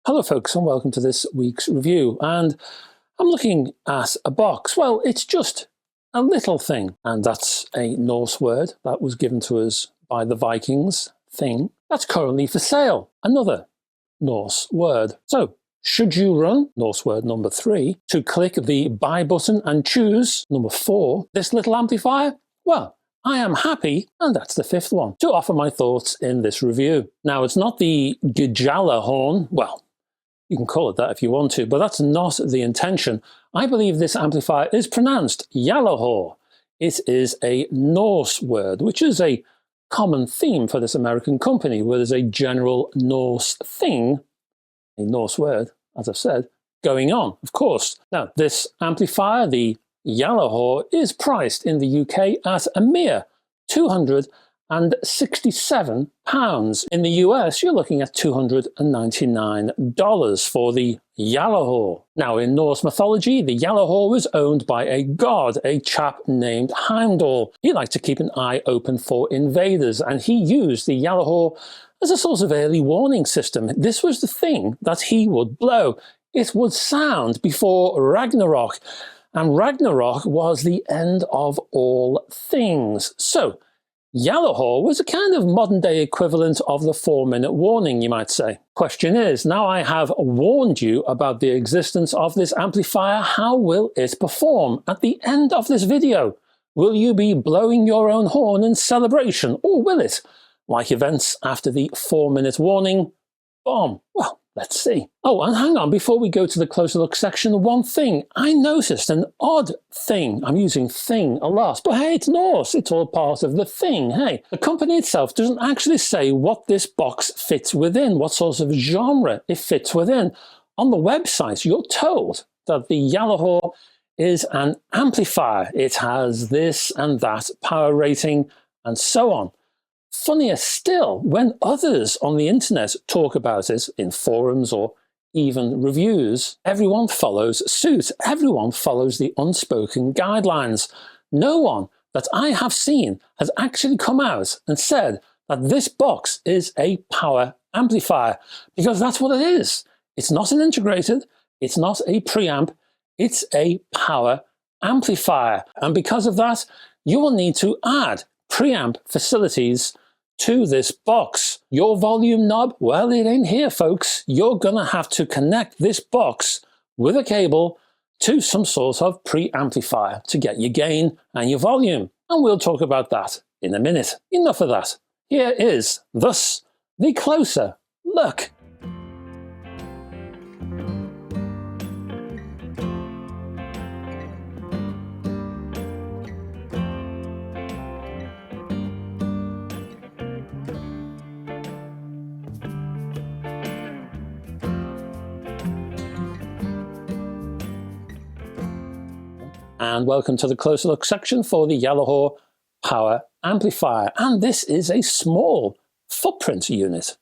Hello folks, and welcome to this week's review. And I'm looking at a box. Well, it's just a little thing, and that's a Norse word that was given to us by the Vikings. Thing that's currently for sale. Another Norse word. So should you run, Norse word number 3, to click the buy button and choose number 4, this little amplifier? Well, I am happy, and that's the 5th one, to offer my thoughts in this review. Now, it's not the GJALLARHORN. Well, you can call it that if you want to, but that's not the intention. I believe this amplifier is pronounced Gjallahor. It is a Norse word, which is a common theme for this American company, where there's a general Norse thing, a Norse word, as I've said, going on, of course. Now, this amplifier, the Gjallahor, is priced in the UK at a mere £267. In the US, you're looking at $299 for the Gjallahor. Now, in Norse mythology, the Gjallahor was owned by a god, a chap named Heimdall. He liked to keep an eye open for invaders, and he used the Gjallahor as a sort of early warning system. This was the thing that he would blow. It would sound before Ragnarok, and Ragnarok was the end of all things. So, Gjallahor was a kind of modern-day equivalent of the 4-minute warning, you might say. Question is, now I have warned you about the existence of this amplifier, how will it perform at the end of this video? Will you be blowing your own horn in celebration, or will it, like events after the 4-minute warning, bomb? Well, let's see. Oh, and hang on, before we go to the closer look section, one thing. I noticed an odd thing. I'm using thing a lot, but hey, it's Norse. It's all part of the thing. Hey, the company itself doesn't actually say what this box fits within, what sort of genre it fits within. On the website, you're told that the Gjallahor is an amplifier. It has this and that power rating and so on. Funnier still, when others on the internet talk about it in forums or even reviews, everyone follows suit. Everyone follows the unspoken guidelines. No one that I have seen has actually come out and said that this box is a power amplifier, because that's what it is. It's not an integrated, it's not a preamp, it's a power amplifier. And because of that, you will need to add preamp facilities to this box. Your volume knob, well, it ain't here, folks. You're gonna have to connect this box with a cable to some sort of preamplifier to get your gain and your volume. And we'll talk about that in a minute. Enough of that. Here is, thus, the closer look. And welcome to the closer look section for the Gjallahor power amplifier. And this is a small footprint unit,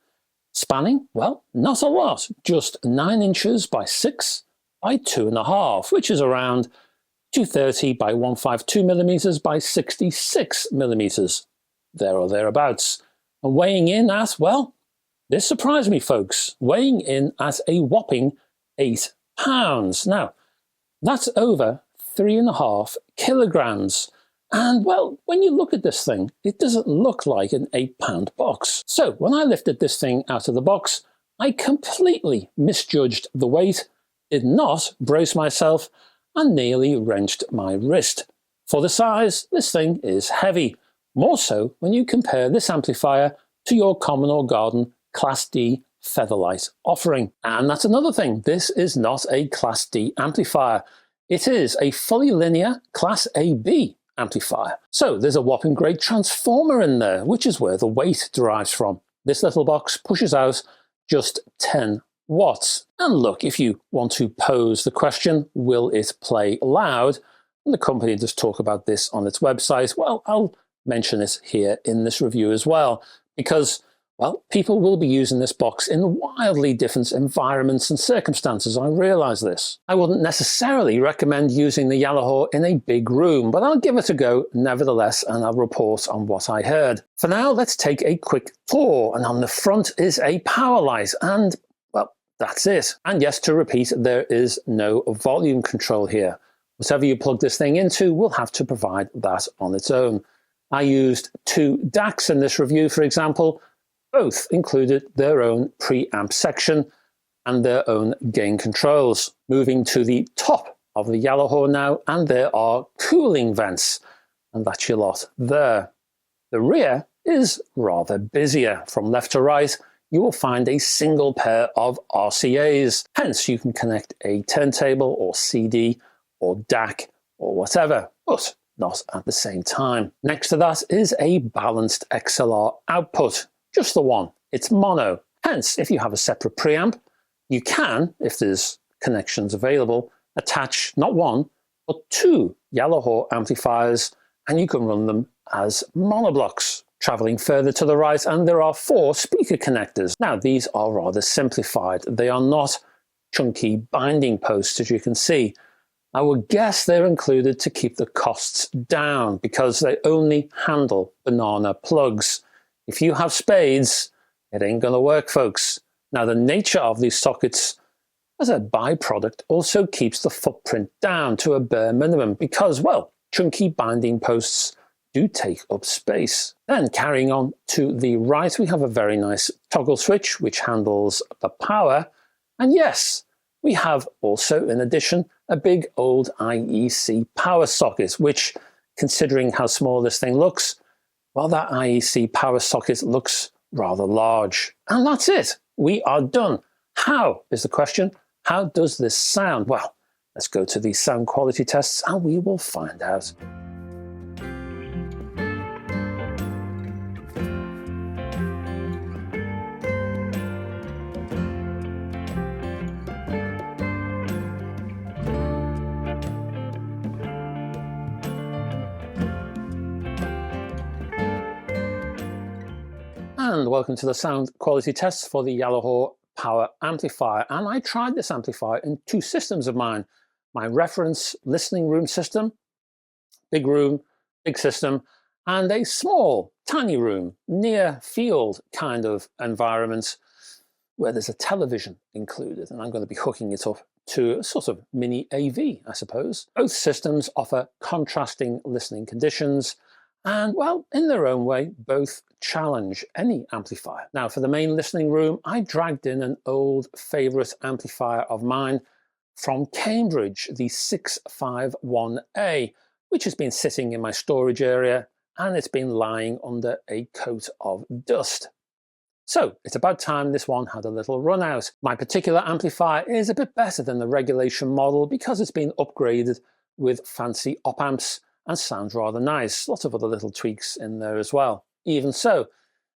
spanning, well, not a lot, just 9 inches by 6 by 2.5, which is around 230 by 152 millimeters by 66 millimeters, there or thereabouts. And weighing in at, well, this surprised me, folks, weighing in at a whopping 8 pounds. Now, that's over 3.5 kilograms. And well, when you look at this thing, it doesn't look like an 8-pound box. So when I lifted this thing out of the box, I completely misjudged the weight, did not brace myself, and nearly wrenched my wrist. For the size, this thing is heavy. More so when you compare this amplifier to your common or garden Class D Featherlight offering. And that's another thing. This is not a Class D amplifier. It is a fully linear Class AB amplifier. So there's a whopping great transformer in there, which is where the weight derives from. This little box pushes out just 10 watts. And look, if you want to pose the question, will it play loud? And the company does talk about this on its website. Well, I'll mention it here in this review as well, because well, people will be using this box in wildly different environments and circumstances. I realize this. I wouldn't necessarily recommend using the Gjallahor in a big room, but I'll give it a go nevertheless, and I'll report on what I heard. For now, let's take a quick tour. And on the front is a power light, and well, that's it. And yes, to repeat, there is no volume control here. Whatever you plug this thing into will have to provide that on its own. I used 2 DACs in this review, for example. Both included their own preamp section and their own gain controls. Moving to the top of the Yellowhorn now, and there are cooling vents, and that's your lot there. The rear is rather busier. From left to right, you will find a single pair of RCAs. Hence, you can connect a turntable or CD or DAC or whatever, but not at the same time. Next to that is a balanced XLR output, just the one. It's mono. Hence, if you have a separate preamp, you can, if there's connections available, attach not 1, but 2 Yellowhorn amplifiers, and you can run them as monoblocks. Traveling further to the right, and there are 4 speaker connectors. Now, these are rather simplified. They are not chunky binding posts, as you can see. I would guess they're included to keep the costs down because they only handle banana plugs. If you have spades, it ain't gonna work, folks. Now, the nature of these sockets as a byproduct also keeps the footprint down to a bare minimum because, well, chunky binding posts do take up space. Then carrying on to the right, we have a very nice toggle switch which handles the power. And yes, we have also, in addition, a big old IEC power socket, which, considering how small this thing looks, well, that IEC power socket looks rather large. And that's it. We are done. How is the question? How does this sound? Well, let's go to the sound quality tests and we will find out. And welcome to the sound quality tests for the Yellowhorn power amplifier. And I tried this amplifier in 2 systems of mine. My reference listening room system, big room, big system, and a small, tiny room, near field kind of environment where there's a television included. And I'm going to be hooking it up to a sort of mini AV, I suppose. Both systems offer contrasting listening conditions. And, well, in their own way, both challenge any amplifier. Now, for the main listening room, I dragged in an old favourite amplifier of mine from Cambridge, the 651A, which has been sitting in my storage area, and it's been lying under a coat of dust. So, it's about time this one had a little run out. My particular amplifier is a bit better than the regulation model because it's been upgraded with fancy op amps and sounds rather nice. Lots of other little tweaks in there as well. Even so,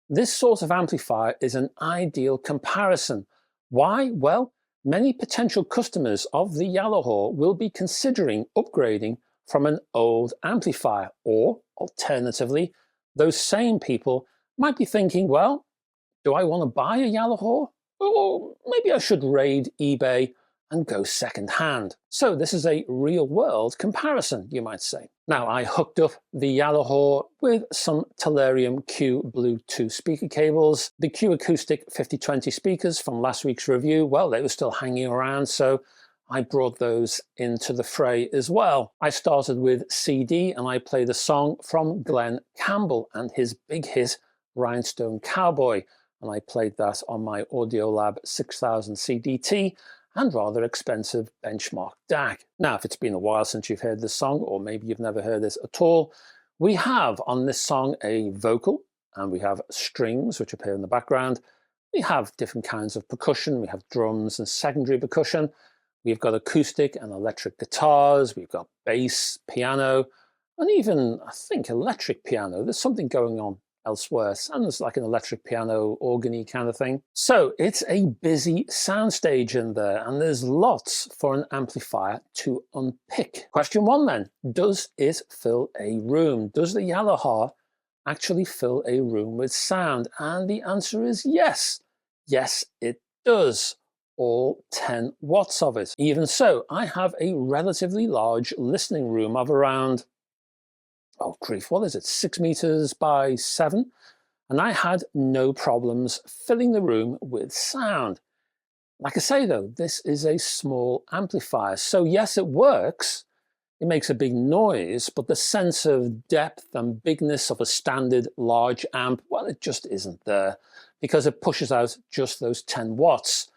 this sort of amplifier is an ideal comparison. Why? Well, many potential customers of the Yellowhorn will be considering upgrading from an old amplifier, or alternatively, those same people might be thinking, well, do I want to buy a Yellowhorn? Or maybe I should raid eBay and go second hand. So this is a real world comparison, you might say. Now, I hooked up the Yellowhorn with some Tellurium Q Bluetooth speaker cables. The Q Acoustic 5020 speakers from last week's review, well, they were still hanging around, so I brought those into the fray as well. I started with CD and I played a song from Glenn Campbell and his big hit, Rhinestone Cowboy. And I played that on my Audiolab 6000 CDT and rather expensive benchmark DAC. Now, if it's been a while since you've heard this song, or maybe you've never heard this at all, we have on this song a vocal, and we have strings which appear in the background. We have different kinds of percussion. We have drums and secondary percussion. We've got acoustic and electric guitars. We've got bass, piano, and even, I think, electric piano. There's something going on elsewhere, and there's like an electric piano organ-y kind of thing. So it's a busy soundstage in there, and there's lots for an amplifier to unpick. Question 1 then, does it fill a room? Does the Yellowhorn actually fill a room with sound? And the answer is yes. Yes, it does. All 10 watts of it. Even so, I have a relatively large listening room of around, oh grief, what is it, 6 meters by 7? And I had no problems filling the room with sound. Like I say though, this is a small amplifier. So yes, it works. It makes a big noise, but the sense of depth and bigness of a standard large amp, well, it just isn't there because it pushes out just those 10 watts.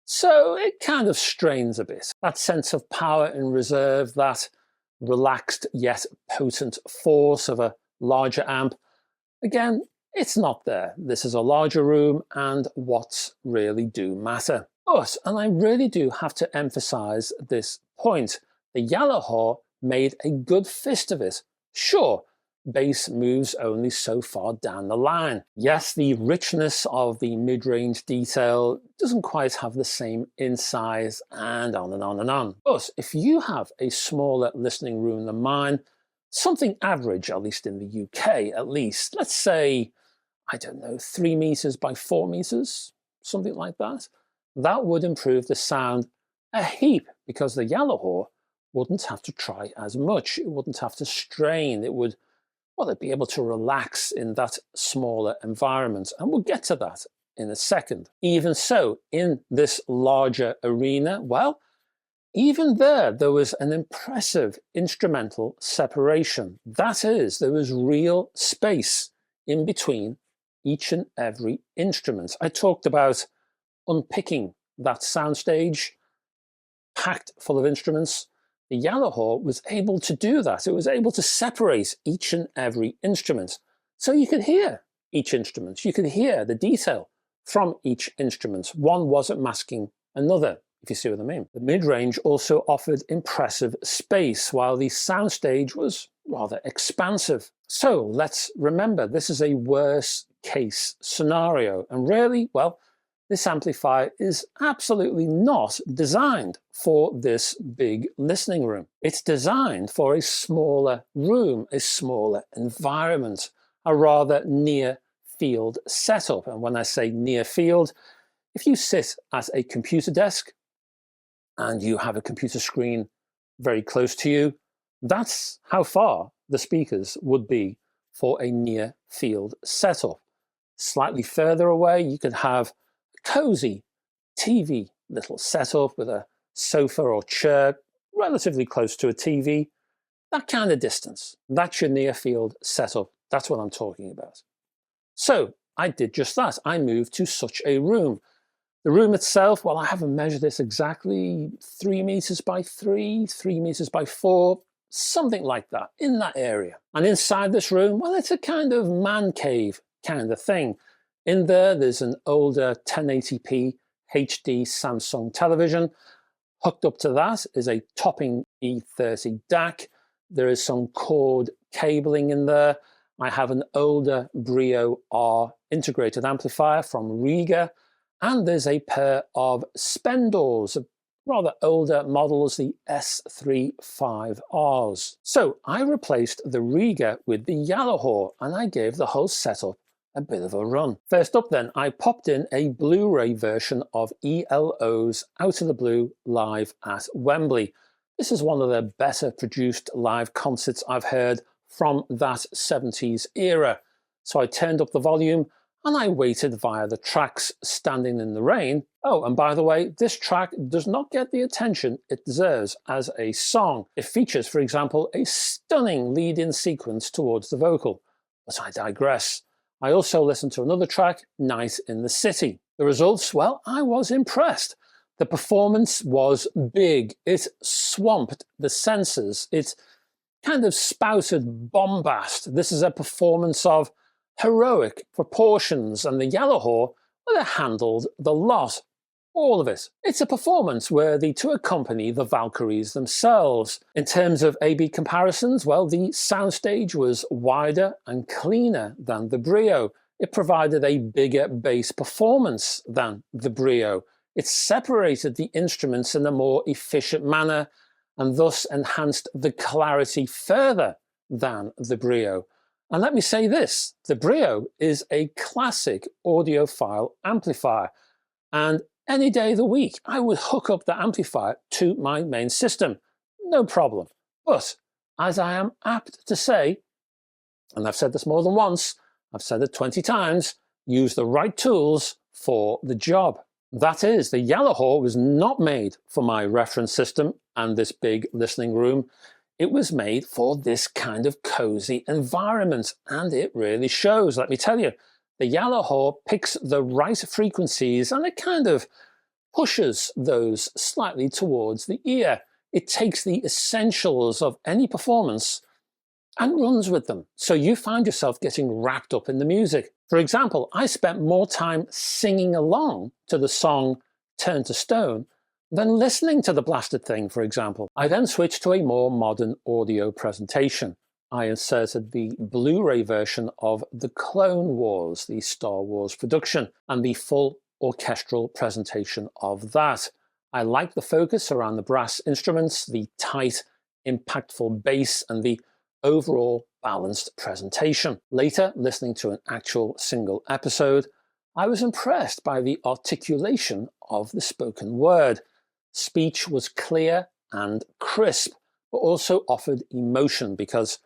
So it kind of strains a bit. That sense of power in reserve, that relaxed yet potent force of a larger amp, again, it's not there. This is a larger room and watts really do matter. But, and I really do have to emphasize this point, the Yalahor made a good fist of it. Sure, bass moves only so far down the line. Yes, the richness of the mid-range detail doesn't quite have the same insight, and on and on and on. But if you have a smaller listening room than mine, something average, at least in the UK at least, let's say, I don't know, 3 meters by 4 meters, something like that, that would improve the sound a heap because the Yalahor wouldn't have to try as much. It wouldn't have to strain. It would, well, it'd be able to relax in that smaller environment. And we'll get to that in a second. Even so, in this larger arena, well, even there was an impressive instrumental separation. That is, there was real space in between each and every instrument. I talked about unpicking that soundstage, packed full of instruments. The Yalahor was able to do that. It was able to separate each and every instrument. So you could hear each instrument. You could hear the detail from each instrument. One wasn't masking another, if you see what I mean. The mid-range also offered impressive space, while the soundstage was rather expansive. So let's remember, this is a worst case scenario. And really, well, this amplifier is absolutely not designed for this big listening room. It's designed for a smaller room, a smaller environment, a rather near field setup. And when I say near field, if you sit at a computer desk and you have a computer screen very close to you, that's how far the speakers would be for a near field setup. Slightly further away, you could have cozy TV little setup with a sofa or chair relatively close to a TV, that kind of distance. That's your near field setup. That's what I'm talking about. So I did just that. I moved to such a room. The room itself, well, I haven't measured this exactly, 3 meters by 3, 3 meters by 4, something like that, in that area. And inside this room, well, it's a kind of man cave kind of thing. In there's an older 1080p HD Samsung television. Hooked up to that is a topping E30 DAC. There is some cord cabling in there. I have an older Brio R integrated amplifier from Rigby, and there's a pair of Spendors, rather older models, the S35Rs. So I replaced the Rigby with the Yalahor, and I gave the whole setup a bit of a run. First up then, I popped in a Blu-ray version of ELO's Out of the Blue live at Wembley. This is one of the better produced live concerts I've heard from that 70s era. So I turned up the volume and I waited via the tracks, Standing in the Rain. Oh, and by the way, this track does not get the attention it deserves as a song. It features, for example, a stunning lead-in sequence towards the vocal. But I digress. I also listened to another track, Night in the City. The results, well, I was impressed. The performance was big. It swamped the senses. It kind of spouted bombast. This is a performance of heroic proportions, and the Yalahor, well, it handled the lot. All of it. It's a performance worthy to accompany the Valkyries themselves. In terms of A-B comparisons, well, the soundstage was wider and cleaner than the Brio. It provided a bigger bass performance than the Brio. It separated the instruments in a more efficient manner and thus enhanced the clarity further than the Brio. And let me say this, the Brio is a classic audiophile amplifier, and any day of the week, I would hook up the amplifier to my main system. No problem. But, as I am apt to say, and I've said this more than once, I've said it 20 times, use the right tools for the job. That is, the Yalahor was not made for my reference system and this big listening room. It was made for this kind of cozy environment, and it really shows, let me tell you. The Yalahor picks the right frequencies and it kind of pushes those slightly towards the ear. It takes the essentials of any performance and runs with them. So you find yourself getting wrapped up in the music. For example, I spent more time singing along to the song Turn to Stone than listening to the blasted thing, for example. I then switched to a more modern audio presentation. I inserted the Blu-ray version of The Clone Wars, the Star Wars production, and the full orchestral presentation of that. I like the focus around the brass instruments, the tight, impactful bass, and the overall balanced presentation. Later, listening to an actual single episode, I was impressed by the articulation of the spoken word. Speech was clear and crisp, but also offered emotion because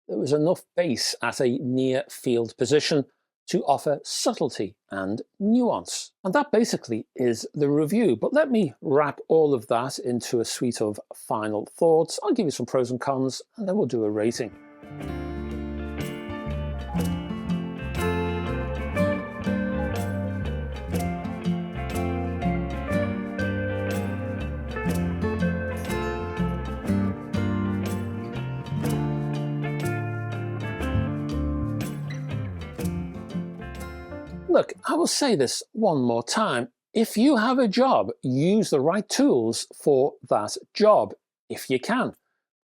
there was enough bass at a near field position to offer subtlety and nuance. And that basically is the review. But let me wrap all of that into a suite of final thoughts. I'll give you some pros and cons, and then we'll do a rating. Look, I will say this one more time. If you have a job, use the right tools for that job, if you can.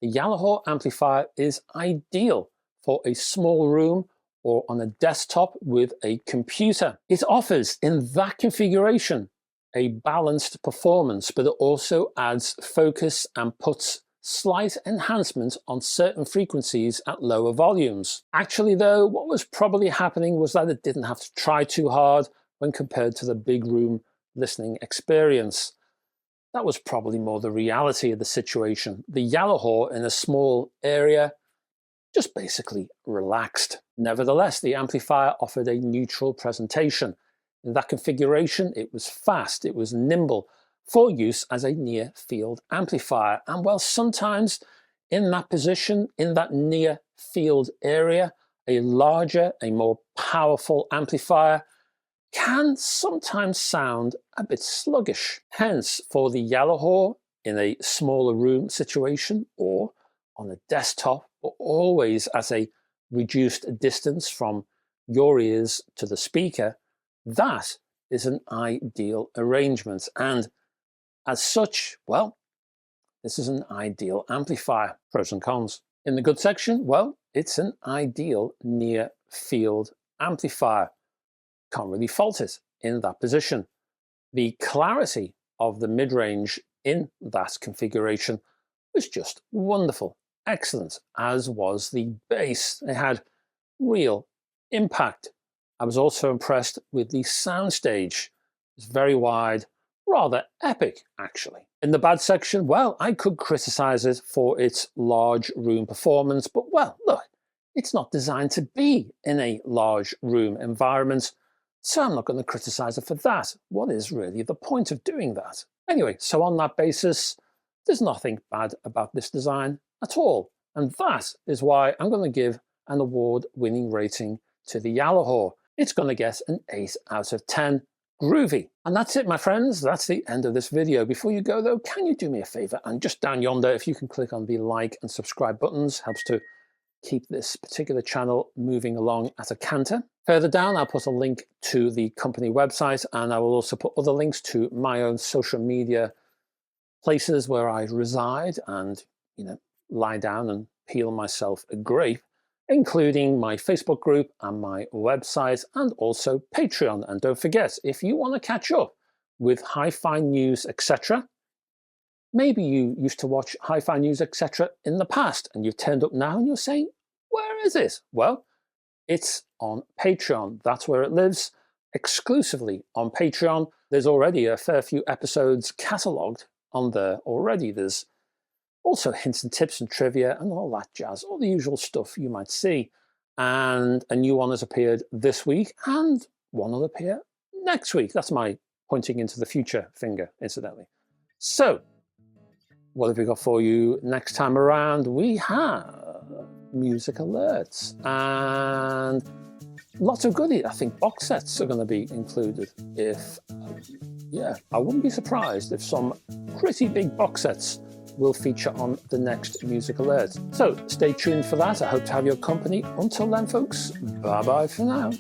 The Yalahor amplifier is ideal for a small room or on a desktop with a computer. It offers, in that configuration, a balanced performance, but it also adds focus and puts slight enhancement on certain frequencies at lower volumes. Actually though, what was probably happening was that it didn't have to try too hard when compared to the big room listening experience. That was probably more the reality of the situation. The Yalahor in a small area just basically relaxed. Nevertheless, the amplifier offered a neutral presentation. In that configuration, it was fast, it was nimble, for use as a near-field amplifier. And while sometimes in that position, in that near-field area, a larger, a more powerful amplifier can sometimes sound a bit sluggish. Hence, for the Yalahor in a smaller room situation or on a desktop, or always at a reduced distance from your ears to the speaker, that is an ideal arrangement. And as such, well, this is an ideal amplifier. Pros and cons. In the good section, well, it's an ideal near-field amplifier. Can't really fault it in that position. The clarity of the mid-range in that configuration was just wonderful. Excellent, as was the bass. It had real impact. I was also impressed with the soundstage. It's very wide, rather epic, actually. In the bad section, well, I could criticize it for its large room performance, but well, look, it's not designed to be in a large room environment, so I'm not going to criticize it for that. What is really the point of doing that? Anyway, so on that basis, there's nothing bad about this design at all. And that is why I'm going to give an award-winning rating to the Yalahor. It's going to get an 8 out of 10. Groovy. And that's it, my friends. That's the end of this video. Before you go, though, can you do me a favor? And just down yonder, if you can click on the like and subscribe buttons, helps to keep this particular channel moving along at a canter. Further down, I'll put a link to the company website, and I will also put other links to my own social media places where I reside and, lie down and peel myself a grape, including my Facebook group and my website, and also Patreon. And don't forget, if you want to catch up with HiFi News, etc., maybe you used to watch HiFi News, etc. in the past, and you've turned up now and you're saying, where is it? Well, it's on Patreon. That's where it lives, exclusively on Patreon. There's already a fair few episodes catalogued on there already. There's also hints and tips and trivia and all that jazz, all the usual stuff you might see. And a new one has appeared this week, and one will appear next week. That's my pointing into the future finger, incidentally. So, what have we got for you next time around? We have music alerts and lots of goodies. I think box sets are going to be included. Yeah, I wouldn't be surprised if some pretty big box sets will feature on the next music alert. So stay tuned for that. I hope to have your company. Until then, folks, bye-bye for now.